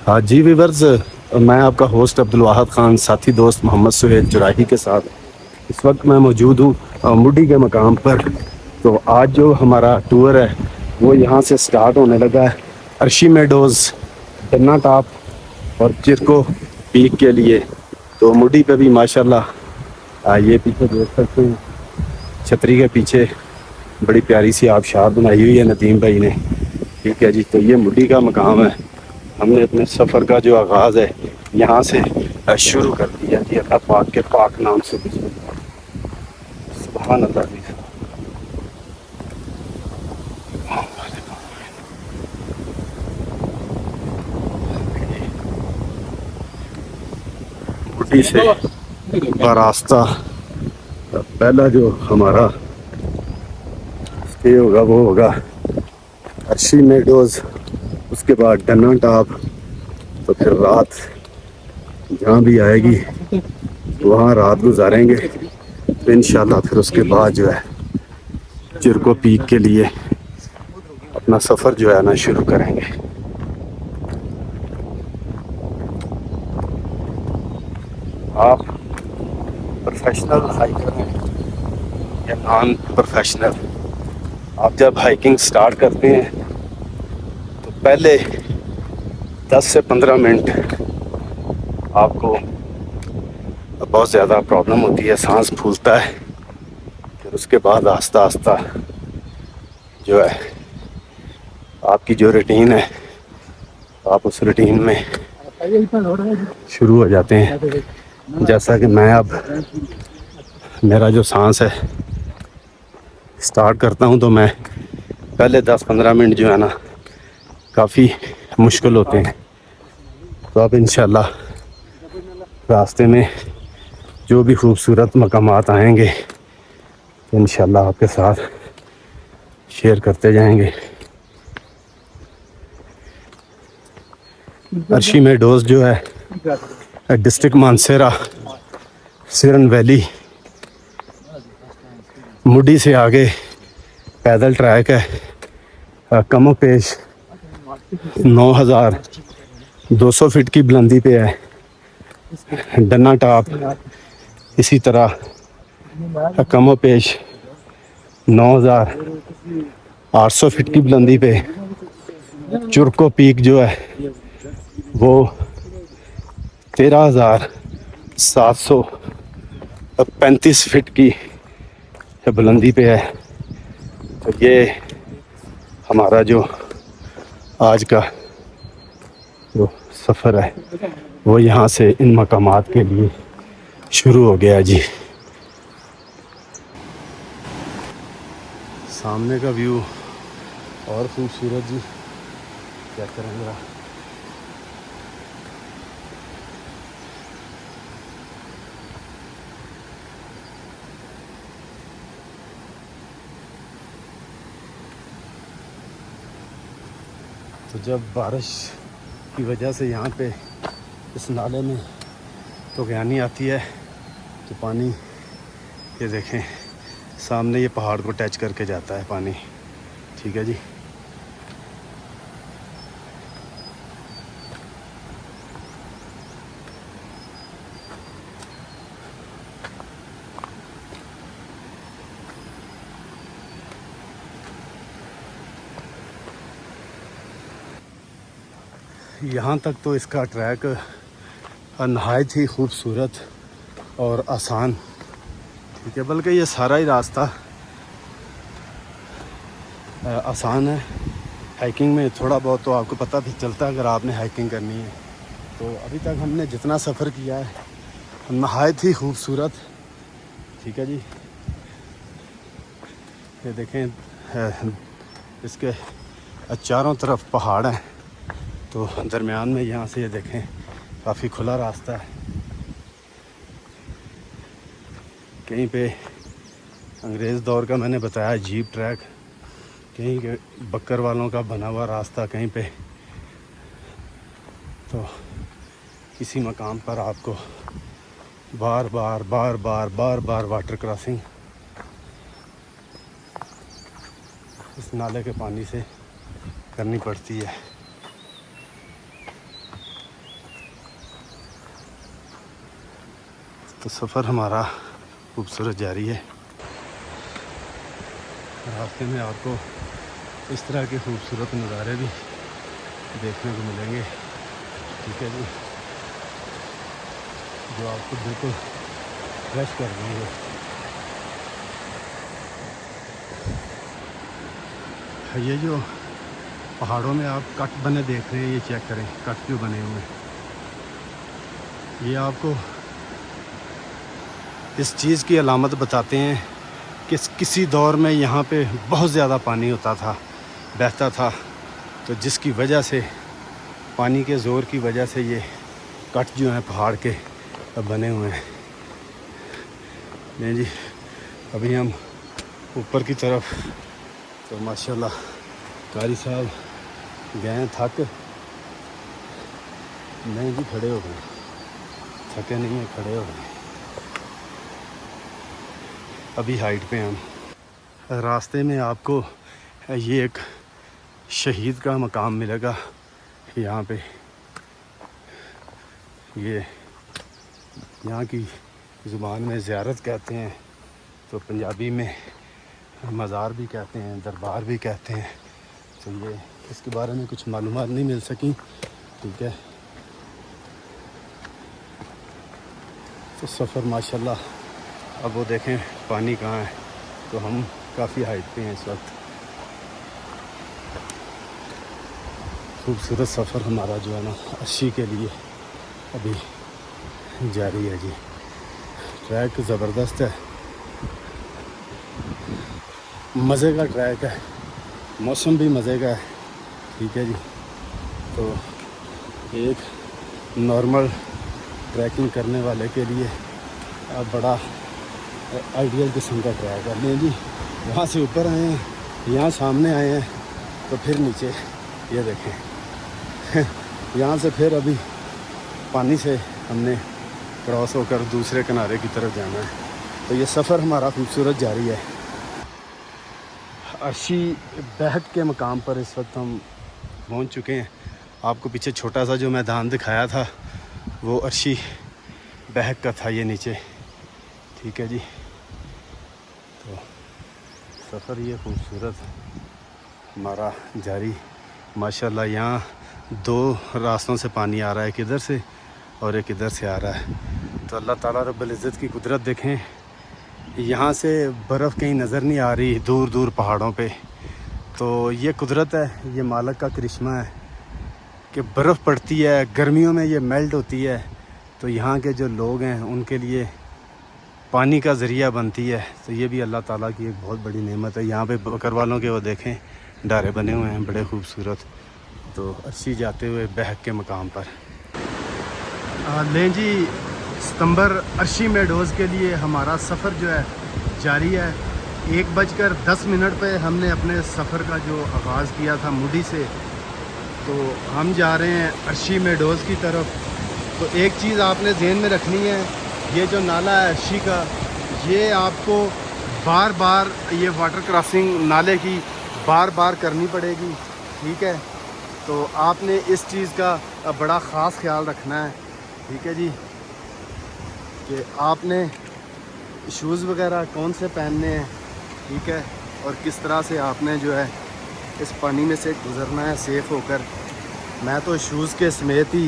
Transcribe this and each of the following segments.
ہاں جی ویورز، میں آپ کا ہوسٹ عبدالواحد خان، ساتھی دوست محمد سہیل چراہی کے ساتھ اس وقت میں موجود ہوں مڈی کے مقام پر۔ تو آج جو ہمارا ٹور ہے وہ یہاں سے سٹارٹ ہونے لگا ہے ارشی میڈوز، ڈنا ٹاپ اور چرکو پیک کے لیے۔ تو مڈی پہ بھی ماشاءاللہ یہ پیچھے دیکھ سکتے ہیں، چھتری کے پیچھے بڑی پیاری سی آبشار بنائی ہوئی ہے ندیم بھائی نے۔ ٹھیک ہے جی، تو یہ مڈی کا مقام ہے۔ ہم نے اپنے سفر کا جو آغاز ہے یہاں سے شروع کر دیا جی، اللہ پاک کے پاک نام سے بسم اللہ، سبحان اللہ جی۔ مڈی سے راستہ پہلا جو ہمارا اسٹے ہوگا وہ ہوگا ارشی میڈوز، اس کے بعد ڈنا ٹاپ، تو پھر رات جہاں بھی آئے گی وہاں رات گزاریں گے، تو انشاءاللہ پھر اس کے بعد جو ہے چرکو پیک کے لیے اپنا سفر جو ہے نا شروع کریں گے۔ آپ پروفیشنل ہائیکر ہیں یا نان پروفیشنل، آپ جب ہائیکنگ سٹارٹ کرتے ہیں تو پہلے 10 سے 15 منٹ آپ کو بہت زیادہ پرابلم ہوتی ہے، سانس پھولتا ہے۔ پھر اس کے بعد آہستہ آہستہ جو ہے آپ کی جو روٹین ہے آپ اس روٹین میں شروع ہو جاتے ہیں۔ جیسا کہ میں اب میرا جو سانس ہے سٹارٹ کرتا ہوں تو میں پہلے 10-15 منٹ جو ہے نا کافی مشکل ہوتے ہیں۔ تو اب انشاءاللہ راستے میں جو بھی خوبصورت مقامات آئیں گے تو انشاءاللہ آپ کے ساتھ شیئر کرتے جائیں گے۔ ارشی میڈوز جو ہے ڈسٹرکٹ مانسیرا، سرن ویلی، مڈی سے آگے پیدل ٹریک ہے، کم و پیش 9200 فٹ کی بلندی پہ ہے۔ ڈنا ٹاپ اسی طرح کم و پیش 9800 فٹ کی بلندی پہ۔ چرکو پیک جو ہے وہ 13735 فٹ کی بلندی پہ ہے۔ تو یہ ہمارا جو آج کا جو سفر ہے وہ یہاں سے ان مقامات کے لیے شروع ہو گیا جی۔ سامنے کا ویو اور خوبصورت جی، کیا کریں ذرا۔ تو جب بارش کی وجہ سے یہاں پہ اس نالے میں طغیانی آتی ہے تو پانی یہ دیکھیں سامنے یہ پہاڑ کو ٹچ کر کے جاتا ہے پانی۔ ٹھیک ہے جی، یہاں تک تو اس کا ٹریک نہایت ہی خوبصورت اور آسان، ٹھیک ہے، بلکہ یہ سارا ہی راستہ آسان ہے۔ ہائیکنگ میں تھوڑا بہت تو آپ کو پتہ بھی چلتا ہے اگر آپ نے ہائیکنگ کرنی ہے۔ تو ابھی تک ہم نے جتنا سفر کیا ہے نہایت ہی خوبصورت، ٹھیک ہے جی۔ یہ دیکھیں اس کے چاروں طرف پہاڑ ہیں، تو درمیان میں یہاں سے یہ دیکھیں کافی کھلا راستہ ہے۔ کہیں پہ انگریز دور کا میں نے بتایا جیپ ٹریک، کہیں کہ بکر والوں کا بنا ہوا راستہ کہیں پہ۔ تو کسی مقام پر آپ کو بار بار واٹر کراسنگ اس نالے کے پانی سے کرنی پڑتی ہے۔ تو سفر ہمارا خوبصورت جاری ہے. راستے میں آپ کو اس طرح کے خوبصورت نظارے بھی دیکھنے کو ملیں گے. ٹھیک ہے جی, جو آپ کو بالکل فریش کر دیں گے. یہ جو پہاڑوں میں آپ کٹ بنے دیکھ رہے ہیں, یہ چیک کریں کٹ کیوں بنے ہوئے ہیں. یہ آپ کو اس چیز کی علامت بتاتے ہیں کہ کسی دور میں یہاں پہ بہت زیادہ پانی ہوتا تھا, بہتا تھا, تو جس کی وجہ سے پانی کے زور کی وجہ سے یہ کٹ جو ہیں پہاڑ کے بنے ہوئے ہیں. نہیں جی, ابھی ہم اوپر کی طرف, تو ماشاءاللہ قاری صاحب گئے ہیں تھک. نہیں جی, کھڑے ہو گئے, تھکے نہیں ہیں, کھڑے ہو گئے. ابھی ہائٹ پہ ہم. راستے میں آپ کو یہ ایک شہید کا مقام ملے گا یہاں پہ. یہ یہاں کی زبان میں زیارت کہتے ہیں, تو پنجابی میں مزار بھی کہتے ہیں, دربار بھی کہتے ہیں. تو یہ اس کے بارے میں کچھ معلومات نہیں مل سکیں. ٹھیک ہے, تو سفر ماشاءاللہ. اب وہ دیکھیں پانی کہاں ہے, تو ہم کافی ہائٹ پہ ہیں اس وقت. خوبصورت سفر ہمارا جو ہے نا عرشی کے لیے ابھی جاری ہے جی. ٹریک زبردست ہے, مزے کا ٹریک ہے, موسم بھی مزے کا ہے. ٹھیک ہے جی, تو ایک نارمل ٹریکنگ کرنے والے کے لیے بڑا آئیڈیل قسم کا ٹریک ہے. نہیں جی, وہاں سے اوپر آئے ہیں, یہاں سامنے آئے ہیں, تو پھر نیچے یہ دیکھیں یہاں سے پھر ابھی پانی سے ہم نے کراس ہو کر دوسرے کنارے کی طرف جانا ہے. تو یہ سفر ہمارا خوبصورت جاری ہے. عرشی بہت کے مقام پر اس وقت ہم پہنچ چکے ہیں. آپ کو پیچھے چھوٹا سا جو میدان دکھایا تھا وہ عرشی بہت کا تھا, یہ نیچے. ٹھیک ہے جی, تو سفر یہ خوبصورت ہمارا جاری ماشاءاللہ. یہاں دو راستوں سے پانی آ رہا ہے, ایک ادھر سے اور ایک ادھر سے آ رہا ہے. تو اللہ تعالیٰ رب العزت کی قدرت دیکھیں, یہاں سے برف کہیں نظر نہیں آ رہی دور دور پہاڑوں پہ. تو یہ قدرت ہے, یہ مالک کا کرشمہ ہے کہ برف پڑتی ہے, گرمیوں میں یہ میلٹ ہوتی ہے, تو یہاں کے جو لوگ ہیں ان کے لیے پانی کا ذریعہ بنتی ہے. تو یہ بھی اللہ تعالیٰ کی ایک بہت بڑی نعمت ہے. یہاں پہ بکر والوں کے وہ دیکھیں ڈھارے بنے ہوئے ہیں بڑے خوبصورت. تو عرشی جاتے ہوئے بہک کے مقام پر لیں جی. ستمبر عرشی میڈوز کے لیے ہمارا سفر جو ہے جاری ہے. 1:10 پہ ہم نے اپنے سفر کا جو آغاز کیا تھا موڈی سے, تو ہم جا رہے ہیں عرشی میڈوز کی طرف. تو ایک چیز آپ نے ذہن میں رکھنی ہے, یہ جو نالہ ہے عرشی کا, یہ آپ کو بار بار یہ واٹر کراسنگ نالے کی بار بار کرنی پڑے گی. ٹھیک ہے, تو آپ نے اس چیز کا بڑا خاص خیال رکھنا ہے. ٹھیک ہے جی, کہ آپ نے شوز وغیرہ کون سے پہننے ہیں. ٹھیک ہے, اور کس طرح سے آپ نے جو ہے اس پانی میں سے گزرنا ہے سیف ہو کر. میں تو شوز کے سمیت ہی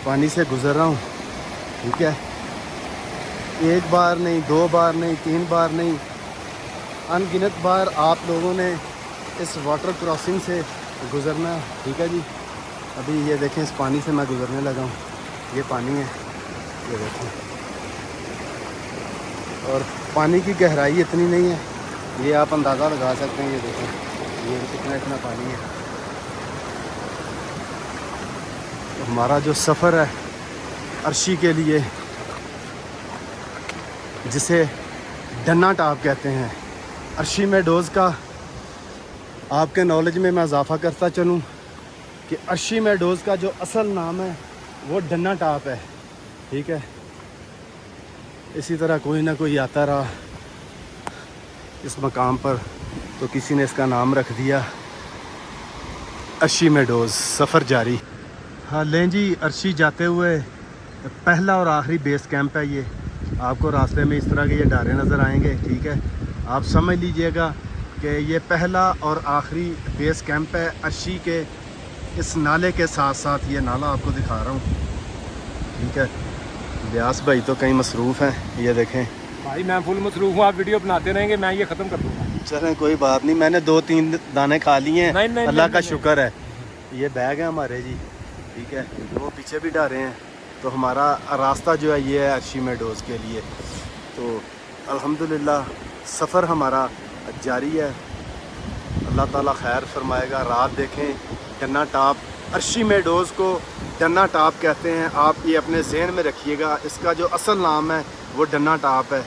پانی سے گزر رہا ہوں. ٹھیک ہے, 1 بار نہیں, 2 بار نہیں, 3 بار نہیں, ان گنت بار آپ لوگوں نے اس واٹر کراسنگ سے گزرنا ہے. ٹھیک ہے جی, ابھی یہ دیکھیں اس پانی سے میں گزرنے لگا ہوں. یہ پانی ہے, یہ دیکھیں, اور پانی کی گہرائی اتنی نہیں ہے, یہ آپ اندازہ لگا سکتے ہیں. یہ دیکھیں یہ اتنا پانی ہے. تو ہمارا جو سفر ہے عرشی کے لیے, جسے ڈنا ٹاپ کہتے ہیں, عرشی میڈوز کا آپ کے نالج میں اضافہ کرتا چلوں کہ عرشی میڈوز کا جو اصل نام ہے وہ ڈنا ٹاپ ہے. ٹھیک ہے, اسی طرح کوئی نہ کوئی آتا رہا اس مقام پر, تو کسی نے اس کا نام رکھ دیا عرشی میڈوز. سفر جاری. ہاں لیں جی, عرشی جاتے ہوئے پہلا اور آخری بیس کیمپ ہے یہ. آپ کو راستے میں اس طرح کے یہ ڈارے نظر آئیں گے, ٹھیک ہے. آپ سمجھ لیجئے گا کہ یہ پہلا اور آخری بیس کیمپ ہے عرشی کے. اس نالے کے ساتھ ساتھ یہ نالا آپ کو دکھا رہا ہوں, ٹھیک ہے. بیاس بھائی تو کہیں مصروف ہیں, یہ دیکھیں. بھائی میں فل مصروف ہوں, آپ ویڈیو بناتے رہیں گے, میں یہ ختم کر دوں گا. چلیں کوئی بات نہیں, میں نے 2-3 دانے کھا لیے ہیں, اللہ کا شکر ہے. یہ بیگ ہے ہمارے جی, ٹھیک ہے. وہ پیچھے بھی ڈالے ہیں. تو ہمارا راستہ جو ہے یہ ہے عرشی میڈوز کے لیے. تو الحمدللہ سفر ہمارا جاری ہے. اللہ تعالیٰ خیر فرمائے گا. رات دیکھیں ڈنا ٹاپ, عرشی میڈوز کو ڈنا ٹاپ کہتے ہیں. آپ یہ اپنے ذہن میں رکھیے گا, اس کا جو اصل نام ہے وہ ڈنا ٹاپ ہے.